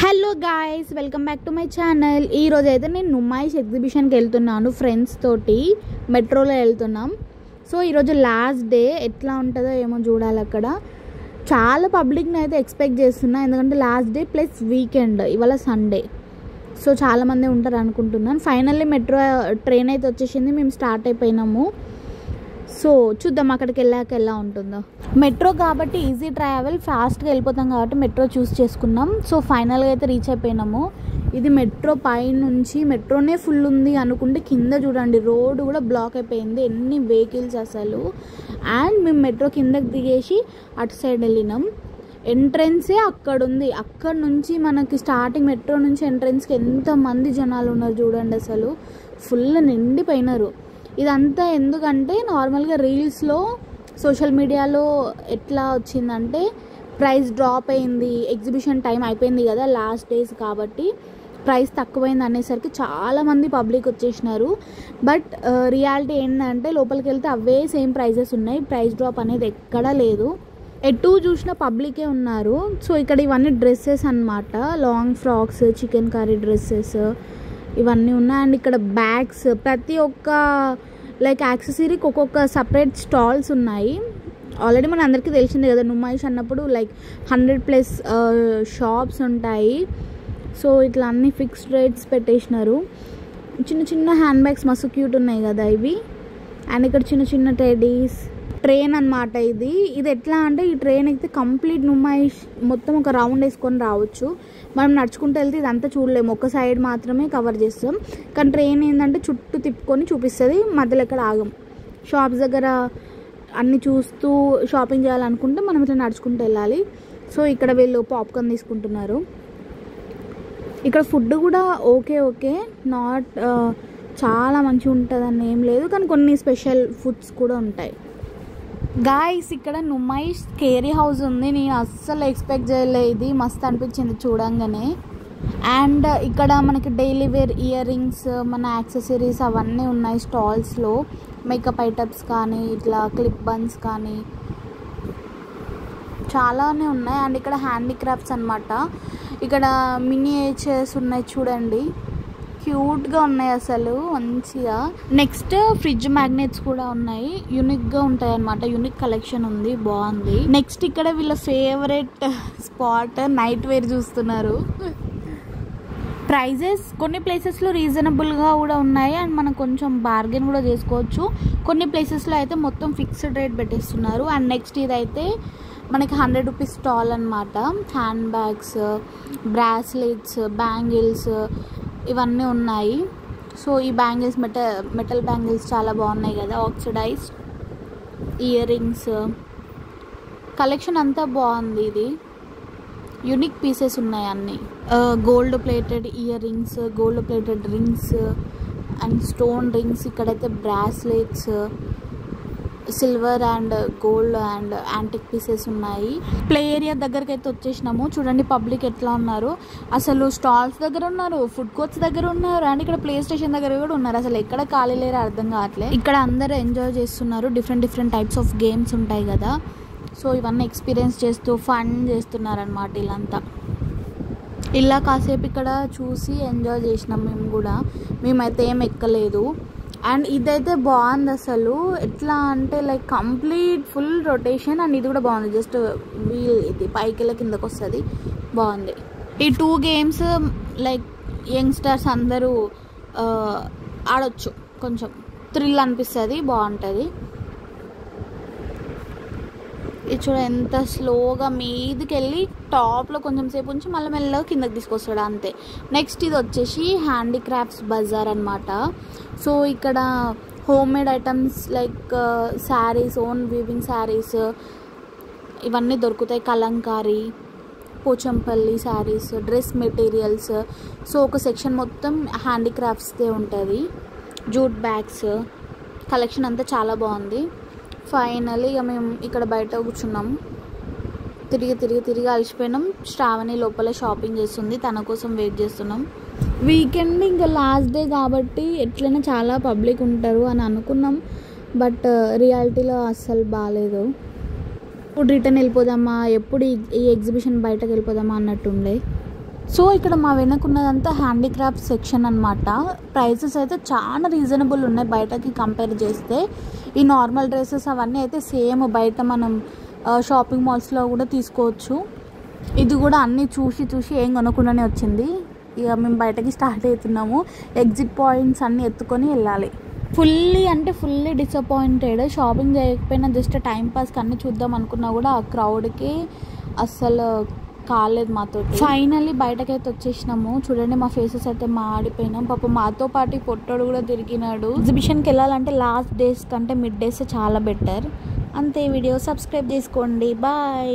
Hello guys, welcome back to my channel. ఈరోజు అయితే నేను నుమాయిష్ ఎగ్జిబిషన్కి వెళ్తున్నాను ఫ్రెండ్స్ తోటి. మెట్రోలో వెళ్తున్నాం. సో ఈరోజు లాస్ట్ డే, ఎట్లా ఉంటుందో ఏమో చూడాలి. అక్కడ చాలా పబ్లిక్ని అయితే ఎక్స్పెక్ట్ చేస్తున్నా, ఎందుకంటే లాస్ట్ డే ప్లస్ వీకెండ్, ఇవాళ సండే. సో చాలామంది ఉంటారు అనుకుంటున్నాను. ఫైనల్లీ మెట్రో ట్రైన్ అయితే వచ్చేసింది, మేము స్టార్ట్ అయిపోయినాము. సో చూద్దాం అక్కడికి వెళ్ళాక ఎలా ఉంటుందో. మెట్రో కాబట్టి ఈజీ ట్రావెల్, ఫాస్ట్గా వెళ్ళిపోతాం కాబట్టి మెట్రో చూస్ చేసుకున్నాం. సో ఫైనల్గా అయితే రీచ్ అయిపోయినాము. ఇది మెట్రో పై నుంచి, మెట్రోనే ఫుల్ ఉంది అనుకుంటే కింద చూడండి రోడ్ కూడా బ్లాక్ అయిపోయింది, ఎన్ని వెహికల్స్ అసలు. అండ్ మేము మెట్రో కిందకి దిగేసి అటు సైడ్ వెళ్ళినాం. ఎంట్రెన్సే అక్కడ ఉంది. అక్కడ నుంచి మనకి స్టార్టింగ్ మెట్రో నుంచి ఎంట్రెన్స్కి ఎంతమంది జనాలు ఉన్నారు చూడండి, అసలు ఫుల్ నిండిపోయినారు. ఇదంతా ఎందుకంటే నార్మల్గా రీల్స్లో, సోషల్ మీడియాలో ఎట్లా వచ్చిందంటే ప్రైస్ డ్రాప్ అయింది, ఎగ్జిబిషన్ టైం అయిపోయింది కదా, లాస్ట్ డేస్ కాబట్టి ప్రైస్ తక్కువైంది అనేసరికి చాలామంది పబ్లిక్ వచ్చేసినారు. బట్ రియాలిటీ ఏంటంటే లోపలికి వెళ్తే అవే సేమ్ ప్రైజెస్ ఉన్నాయి, ప్రైస్ డ్రాప్ అనేది ఎక్కడా లేదు. ఎటు చూసిన పబ్లికే ఉన్నారు. సో ఇక్కడ ఇవన్నీ డ్రెస్సెస్ అన్నమాట, long frocks, chicken curry dresses ఇవన్నీ ఉన్నాయి. అండ్ ఇక్కడ బ్యాగ్స్, ప్రతి ఒక్క లైక్ యాక్సెసరీకి ఒక్కొక్క సపరేట్ స్టాల్స్ ఉన్నాయి. ఆల్రెడీ మన అందరికీ తెలిసిందే కదా, నుమాయిష్ అన్నప్పుడు లైక్ 100+ షాప్స్ ఉంటాయి. సో ఇట్లా అన్ని ఫిక్స్డ్ రేట్స్ పెట్టేసినారు. చిన్న చిన్న హ్యాండ్ బ్యాగ్స్ మస్తు క్యూట్ ఉన్నాయి కదా ఇవి. అండ్ ఇక్కడ చిన్న చిన్న టెడీస్. ట్రైన్ అనమాట ఇది. ఎట్లా అంటే ఈ ట్రైన్ ఎక్కితే కంప్లీట్ నుమాయిష్ మొత్తం ఒక రౌండ్ వేసుకొని రావచ్చు. మనం నడుచుకుంటూ వెళ్తే ఇదంతా చూడలేము, ఒక సైడ్ మాత్రమే కవర్ చేస్తాం. కానీ ట్రైన్ ఏంటంటే చుట్టూ తిప్పుకొని చూపిస్తుంది, మధ్యలో ఎక్కడ ఆగం. షాప్స్ దగ్గర అన్నీ చూస్తూ షాపింగ్ చేయాలనుకుంటే మనం ఇట్లా నడుచుకుంటూ వెళ్ళాలి. సో ఇక్కడ వీళ్ళు పాప్కార్న్ తీసుకుంటున్నారు. ఇక్కడ ఫుడ్ కూడా ఓకే, నాట్ చాలా మంచిగా ఉంటుందని ఏం లేదు, కానీ కొన్ని స్పెషల్ ఫుడ్స్ కూడా ఉంటాయి. గాయ్స్ ఇక్కడ నుమాయిష్ స్కేరీ హౌస్ ఉంది. నేను అస్సలు ఎక్స్పెక్ట్ చేయలేదు, ఇది మస్తు అనిపించింది చూడంగానే. అండ్ ఇక్కడ మనకి డైలీ వేర్ ఇయర్ రింగ్స్, మన యాక్సెసరీస్ అవన్నీ ఉన్నాయి స్టాల్స్లో. మేకప్ ఐటమ్స్ కానీ, ఇట్లా క్లిప్ బన్స్ కానీ చాలానే ఉన్నాయి. అండ్ ఇక్కడ హ్యాండీక్రాఫ్ట్స్ అనమాట. ఇక్కడ మినియేచర్స్ ఉన్నాయి చూడండి, క్యూట్గా ఉన్నాయి అసలు మంచిగా. నెక్స్ట్ ఫ్రిడ్జ్ మ్యాగ్నెట్స్ కూడా ఉన్నాయి, యూనిక్గా ఉంటాయి అనమాట. యూనిక్ కలెక్షన్ ఉంది, బాగుంది. నెక్స్ట్ ఇక్కడ వీళ్ళ ఫేవరెట్ స్పాట్ నైట్ వేర్ చూస్తున్నారు. ప్రైజెస్ కొన్ని ప్లేసెస్లో రీజనబుల్గా కూడా ఉన్నాయి, అండ్ మనం కొంచెం బార్గెన్ కూడా చేసుకోవచ్చు. కొన్ని ప్లేసెస్లో అయితే మొత్తం ఫిక్స్డ్ రేట్ పెట్టేస్తున్నారు. అండ్ నెక్స్ట్ ఇదైతే మనకి 100 రూపీస్ స్టాల్ అనమాట. హ్యాండ్ బ్యాగ్స్, బ్రాస్లెట్స్, బ్యాంగిల్స్ ఇవన్నీ ఉన్నాయి. సో ఈ బ్యాంగిల్స్ మెటల్ బ్యాంగిల్స్ చాలా బాగున్నాయి కదా, ఆక్సిడైజ్డ్. ఇయర్ రింగ్స్ కలెక్షన్ అంతా బాగుంది. ఇది యూనిక్ పీసెస్ ఉన్నాయి అన్నీ. Gold plated ear rings, gold plated rings and stone rings. ఇక్కడైతే bracelets, silver and gold and antique pieces ఉన్నాయి. ప్లే ఏరియా దగ్గరికి అయితే వచ్చేసినాము. చూడండి పబ్లిక్ ఎట్లా ఉన్నారు అసలు. స్టాల్స్ దగ్గర ఉన్నారు, ఫుడ్ కోర్ట్స్ దగ్గర ఉన్నారు, అండ్ ఇక్కడ ప్లే స్టేషన్ దగ్గర కూడా ఉన్నారు. అసలు ఎక్కడ ఖాళీ లేరు అర్థం కావట్లేదు. ఇక్కడ అందరూ ఎంజాయ్ చేస్తున్నారు. డిఫరెంట్ టైప్స్ ఆఫ్ గేమ్స్ ఉంటాయి కదా, సో ఇవన్నీ ఎక్స్పీరియన్స్ చేస్తూ ఫన్ చేస్తున్నారు అనమాట వీళ్ళంతా. ఇలా కాసేపు ఇక్కడ చూసి ఎంజాయ్ చేసినాం మేము కూడా. మేమైతే ఏం ఎక్కలేదు. అండ్ ఇదైతే బాగుంది అసలు. ఎట్లా అంటే like complete full rotation. And ఇది కూడా బాగుంది, జస్ట్ వీల్ ఇది పైకి కిందకు వస్తుంది, బాగుంది. ఈ 2 గేమ్స్ లైక్ యంగ్స్టర్స్ అందరూ ఆడొచ్చు, కొంచెం థ్రిల్ అనిపిస్తుంది, బాగుంటుంది. ఇది చూడ ఎంత స్లోగా మీదకి వెళ్ళి టాప్లో కొంచెం సేపు ఉంచి మళ్ళీ మెల్లగా కిందకి తీసుకొస్తాడు అంతే. నెక్స్ట్ ఇది వచ్చేసి హ్యాండీక్రాఫ్ట్స్ బజార్ అనమాట. సో ఇక్కడ home made items like saris, own weaving saris ఇవన్నీ దొరుకుతాయి. Kalamkari, Pochampalli saris, dress materials. So ఒక సెక్షన్ మొత్తం హ్యాండీక్రాఫ్ట్స్దే ఉంటుంది. జూట్ బ్యాగ్స్ కలెక్షన్ అంతా చాలా బాగుంది. ఫైనల్లీ ఇక మేము ఇక్కడ బయట కూర్చున్నాం. తిరిగి అలసిపోయినాం. శ్రావణి లోపల షాపింగ్ చేస్తుంది, తన కోసం వెయిట్ చేస్తున్నాం. వీకెండ్ ఇంకా లాస్ట్ డే కాబట్టి ఎట్లయినా చాలా పబ్లిక్ ఉంటారు అని అనుకున్నాం, బట్ రియాలిటీలో అస్సలు బాగాలేదు. ఇప్పుడు రిటర్న్ వెళ్ళిపోదామా, ఎప్పుడు ఈ ఎగ్జిబిషన్ బయటకు వెళ్ళిపోదామా అన్నట్టుండే. సో ఇక్కడ మా వెనకున్నదంతా హ్యాండీక్రాఫ్ట్ సెక్షన్ అనమాట. ప్రైసెస్ అయితే చాలా రీజనబుల్ ఉన్నాయి బయటకి కంపేర్ చేస్తే. ఈ నార్మల్ డ్రెస్సెస్ అవన్నీ అయితే సేమ్ బయట మనం షాపింగ్ మాల్స్లో కూడా తీసుకోవచ్చు. ఇది కూడా అన్నీ చూసి ఏం కొనకుండానే వచ్చింది. ఇక మేము బయటకి స్టార్ట్ అవుతున్నాము. ఎగ్జిట్ పాయింట్స్ అన్నీ ఎత్తుకొని వెళ్ళాలి. Fully disappointed. షాపింగ్ చేయకపోయినా జస్ట్ టైంపాస్కి అన్నీ చూద్దాం అనుకున్నా కూడా ఆ క్రౌడ్కి అస్సలు కాలేదు మాతో. ఫైనల్లీ బయటకైతే వచ్చేసినాము. చూడండి మా ఫేసెస్ అయితే మాడిపోయినాం. పాప మాతో పాటు పొట్టోడు కూడా తిరిగినాడు. ఎగ్జిబిషన్కి వెళ్ళాలంటే లాస్ట్ డేస్ కంటే మిడ్ డేస్ చాలా బెటర్. అంతే. వీడియో సబ్స్క్రైబ్ చేసుకోండి. బాయ్.